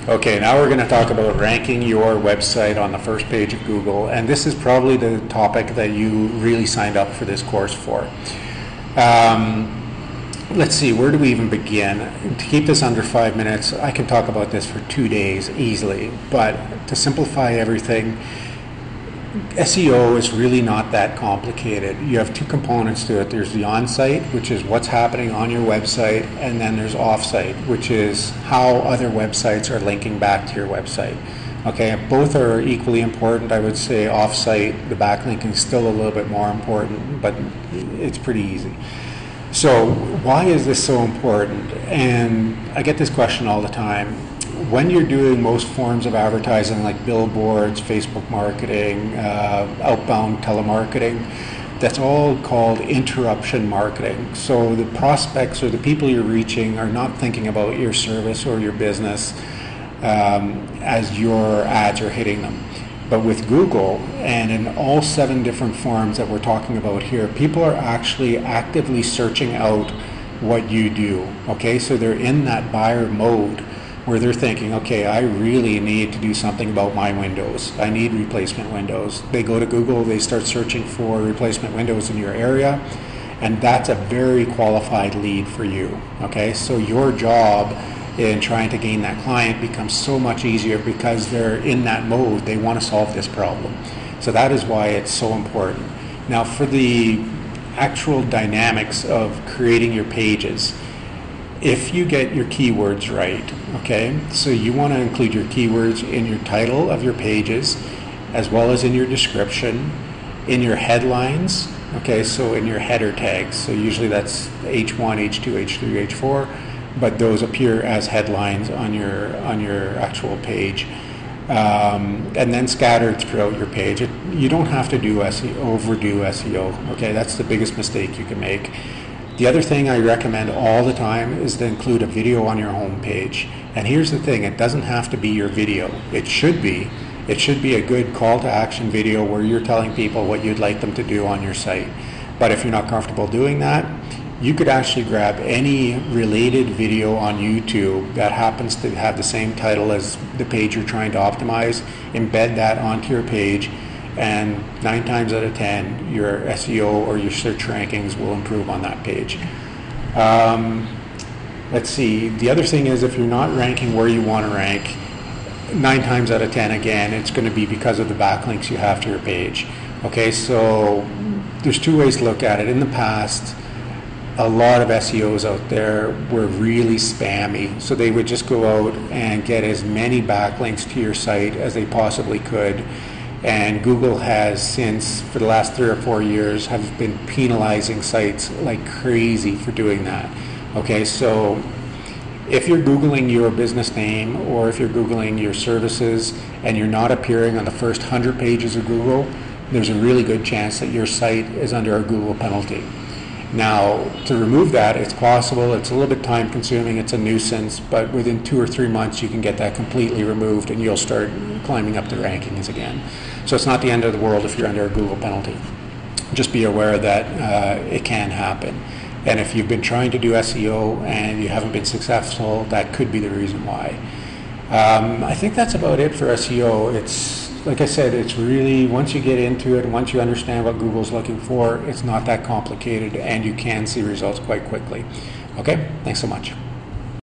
Okay, now we're going to talk about ranking your website on the first page of Google, and this is probably the topic that you really signed up for this course for. Let's see, where do we even begin? To keep this under 5 minutes, I can talk about this for 2 days easily, but to simplify everything, SEO is really not that complicated. You have two components to it. There's the on-site, which is what's happening on your website, and then there's off-site, which is how other websites are linking back to your website. Okay, both are equally important. I would say off-site, the backlinking is still a little bit more important, but it's pretty easy. So why is this so important? And I get this question all the time. When you're doing most forms of advertising like billboards, Facebook marketing, outbound telemarketing, that's all called interruption marketing. So the prospects or the people you're reaching are not thinking about your service or your business as your ads are hitting them. But with Google and in all 7 different forms that we're talking about here, people are actually actively searching out what you do. Okay, so they're in that buyer mode where they're thinking, okay, I really need to do something about my windows. I need replacement windows. They go to Google, they start searching for replacement windows in your area, and that's a very qualified lead for you. Okay, so your job in trying to gain that client becomes so much easier because they're in that mode. They want to solve this problem. So that is why it's so important. Now, for the actual dynamics of creating your pages, if you get your keywords right, okay, so you want to include your keywords in your title of your pages, as well as in your description, in your headlines, okay, so in your header tags. So usually that's H1, H2, H3, H4, but those appear as headlines on your actual page, and then scattered throughout your page. You don't have to do overdo SEO, okay, that's the biggest mistake you can make. The other thing I recommend all the time is to include a video on your home page. And here's the thing, it doesn't have to be your video. It should be a good call to action video where you're telling people what you'd like them to do on your site. But if you're not comfortable doing that, you could actually grab any related video on YouTube that happens to have the same title as the page you're trying to optimize, embed that onto your page, and 9 times out of 10, your SEO or your search rankings will improve on that page. Let's see, the other thing is if you're not ranking where you want to rank, 9 times out of 10, again, it's going to be because of the backlinks you have to your page. Okay, so there's 2 ways to look at it. In the past, a lot of SEOs out there were really spammy, so they would just go out and get as many backlinks to your site as they possibly could. And Google has since, for the last 3 or 4 years, have been penalizing sites like crazy for doing that. Okay, so if you're Googling your business name or if you're Googling your services and you're not appearing on the first 100 pages of Google, there's a really good chance that your site is under a Google penalty. Now, to remove that, it's possible, it's a little bit time consuming, it's a nuisance, but within 2 or 3 months you can get that completely removed and you'll start climbing up the rankings again. So it's not the end of the world if you're under a Google penalty. Just be aware that it can happen. And if you've been trying to do SEO and you haven't been successful, that could be the reason why. I think that's about it for SEO. It's, like I said, it's really, once you get into it, once you understand what Google's looking for, it's not that complicated and you can see results quite quickly. Okay, thanks so much.